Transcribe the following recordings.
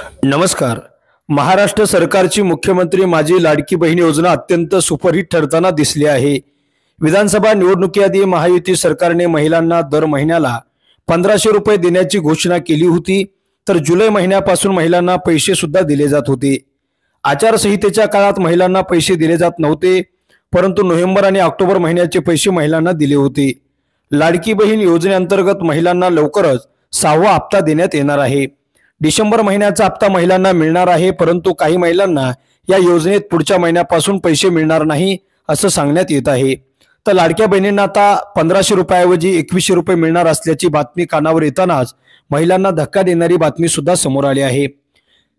नमस्कार। महाराष्ट्र सरकारची मुख्यमंत्री माझी लाडकी बहीण योजना अत्यंत सुपरहिट ठरताना दिसली आहे। विधानसभा निवडणुकीआधी महायुती सरकारने महिलांना दर महिन्याला 1500 रुपये देण्याची घोषणा केली होती, तर जुलै महिन्यापासून महिलांना पैसे सुद्धा दिले जात होते। आचारसंहितेच्या काळात महिलांना पैसे दिले जात नव्हते, परंतु नोव्हेंबर आणि ऑक्टोबर महिन्याचे पैसे महिलांना दिले होते। लाडकी बहीण योजनेअंतर्गत महिलांना लवकरच 6वा हप्ता देण्यात येणार आहे। डिसेंबर महिन्याचा हप्ता महिलांना मिळणार आहे, परंतु काही महिलांना या योजनेत पुढच्या महिन्यापासून पैसे मिळणार नाही असं सांगण्यात येत आहे। तर लाडक्या बहिणींना आता 1500 रुपयाऐवजी 2100 रुपये मिळणार असल्याची बातमी कानावर येतानाच महिलांना धक्का देणारी बातमी सुद्धा समोर आली आहे।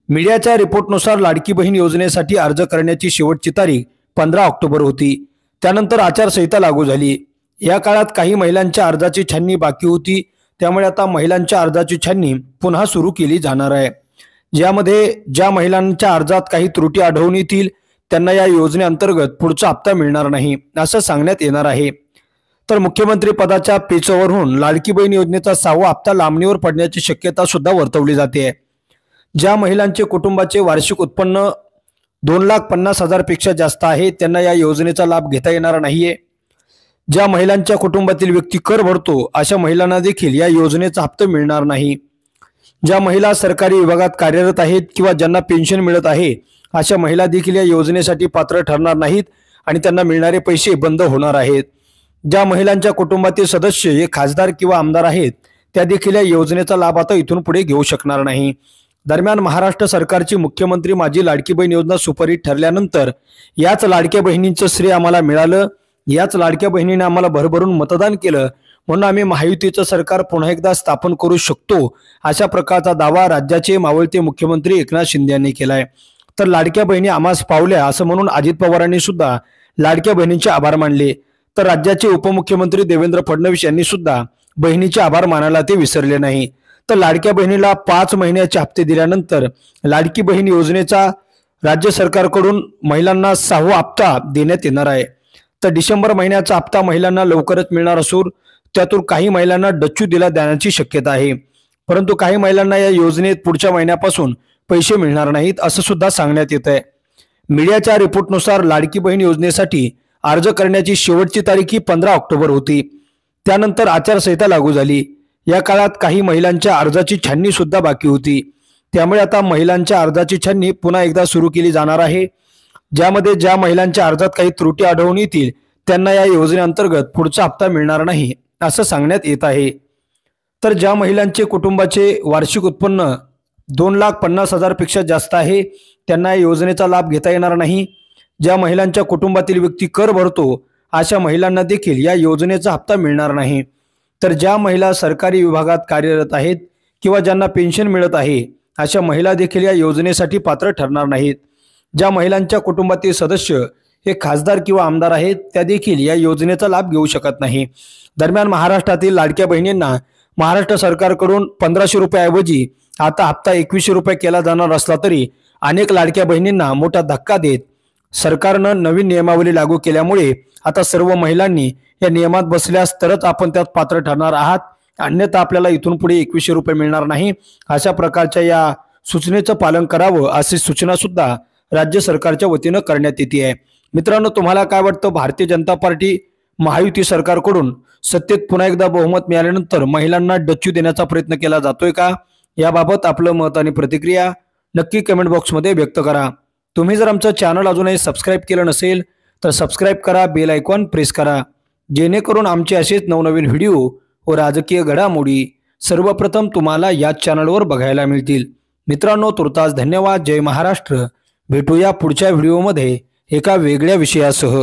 मीडियाच्या रिपोर्टनुसार लाडकी बहीण योजनेसाठी अर्ज करण्याची शेवटची तारीख 15 ऑक्टोबर होती। त्यानंतर आचारसंहिता लागू झाली। या काळात काही महिलांच्या अर्जाची छाननी बाकी होती, त्यामुळे आता महिलांच्या अर्जाची छाननी पुन्हा सुरू केली जाणार आहे। ज्यामध्ये ज्या महिलांच्या अर्जात काही त्रुटी आढळून येतील त्यांना या योजनेअंतर्गत पुढचा हप्ता मिळणार नाही असं सांगण्यात येणार आहे। तर मुख्यमंत्री पदाच्या पेचावरून लाडकी बहीण योजनेचा 6वा हप्ता लांबणीवर पडण्याची शक्यता सुद्धा वर्तवली जाते। ज्या महिलांचे कुटुंबाचे वार्षिक उत्पन्न 2,50,000 पेक्षा जास्त आहे त्यांना या योजनेचा लाभ घेता येणार नाहीये। ज्या महिलांच्या कुटुंबातील व्यक्ती कर भरतो अशा महिलांना देखील या योजनेचा हप्ता मिळणार नाही। ज्या महिला सरकारी विभागात कार्यरत आहेत किंवा ज्यांना पेन्शन मिळत आहे अशा महिला देखील या योजनेसाठी पात्र ठरणार नाहीत आणि त्यांना मिळणारे पैसे बंद होणार आहेत। ज्या महिलांच्या कुटुंबातील सदस्य हे खासदार किंवा आमदार आहेत त्या देखील या योजनेचा लाभ आता इथून पुढे घेऊ शकणार नाही। दरम्यान महाराष्ट्र सरकारची मुख्यमंत्री माझी लाडकी बहीण योजना सुपरहिट ठरल्यानंतर याच लाडक्या बहिणींचं श्रेय आम्हाला मिळालं, याच लाडक्या बहिणीने आम्हाला भरभरून मतदान केलं, म्हणून आम्ही महायुतीचं सरकार पुन्हा एकदा स्थापन करू शकतो अशा प्रकारचा दावा राज्याचे मावळते मुख्यमंत्री एकनाथ शिंदे यांनी केलाय। तर लाडक्या बहिणी आम्हास पावल्या असं म्हणून अजित पवारांनी सुद्धा लाडक्या बहिणींचे आभार मानले। तर राज्याचे उपमुख्यमंत्री देवेंद्र फडणवीस यांनी सुद्धा बहिणीचे आभार मानायला ते विसरले नाही। तर लाडक्या बहिणीला 5 महिन्याचे हप्ते दिल्यानंतर लाडकी बहीण योजनेचा राज्य सरकारकडून महिलांना 6वा हप्ता देण्यात येणार आहे। तर डिसेंबर महिन्याचा हप्ता महिलांना लवकरच मिळणार असून त्यातून काही महिलांना डच्चू दिला देण्याची शक्यता आहे, परंतु काही महिलांना या योजनेत पुढच्या महिन्यापासून पैसे मिळणार नाहीत असं सुद्धा सांगण्यात येत आहे। मीडियाच्या रिपोर्टनुसार लाडकी बहीण योजनेसाठी अर्ज करण्याची शेवटची तारीख ही 15 ऑक्टोबर होती। त्यानंतर आचारसंहिता लागू झाली। या काळात काही महिलांच्या अर्जाची छाननी सुद्धा बाकी होती, त्यामुळे आता महिलांच्या अर्जाची छाननी पुन्हा एकदा सुरू केली जाणार आहे। ज्यामध्ये ज्या महिलांच्या अर्जात काही त्रुटी आढळून येतील त्यांना या योजनेअंतर्गत पुढचा हप्ता मिळणार नाही असं सांगण्यात येत आहे। तर ज्या महिलांचे कुटुंबाचे वार्षिक उत्पन्न 2,50,000 पेक्षा जास्त आहे त्यांना या योजनेचा लाभ घेता येणार नाही। ज्या महिलांच्या कुटुंबातील व्यक्ती कर भरतो अशा महिलांना देखील या योजनेचा हप्ता मिळणार नाही। तर ज्या महिला सरकारी विभागात कार्यरत आहेत किंवा ज्यांना पेन्शन मिळत आहे अशा महिला देखील या योजनेसाठी पात्र ठरणार नाहीत। ज्या महिलांच्या कुटुंबातील सदस्य हे खासदार किंवा आमदार आहेत त्या देखील या योजनेचा लाभ घेऊ शकत नाही। दरम्यान महाराष्ट्रातील लाडक्या बहिणींना महाराष्ट्र सरकारकडून 1500 रुपयाऐवजी आता हप्ता 2100 रुपये केला जाणार असला तरी अनेक लाडक्या बहिणींना मोठा धक्का देत सरकारनं नवीन नियमावली लागू केल्यामुळे आता सर्व महिलांनी या नियमात बसल्यास तरच आपण त्यात पात्र ठरणार आहात, अन्यथा आपल्याला इथून पुढे 2100 रुपये मिळणार नाही अशा प्रकारच्या या सूचनेचं पालन करावं अशी सूचना सुद्धा राज्य सरकारच्या वतीनं करण्यात येते आहे। मित्रांनो, तुम्हाला काय वाटतं? भारतीय जनता पार्टी महायुती सरकारकडून सत्तेत पुन्हा एकदा बहुमत मिळाल्यानंतर महिलांना डच्चू देण्याचा प्रयत्न केला जातोय का? याबाबत आपलं मत आणि प्रतिक्रिया नक्की कमेंट बॉक्समध्ये व्यक्त करा। तुम्ही जर आमचं चॅनल अजूनही सबस्क्राईब केलं नसेल तर सबस्क्राईब करा, बेल आयकॉन प्रेस करा, जेणेकरून आमचे असेच नवनवीन व्हिडिओ व राजकीय घडामोडी सर्वप्रथम तुम्हाला याच चॅनलवर बघायला मिळतील। मित्रांनो, तुर्तास धन्यवाद। जय महाराष्ट्र। भेटूया पुढच्या व्हिडिओमध्ये एका वेगळ्या विषयासह।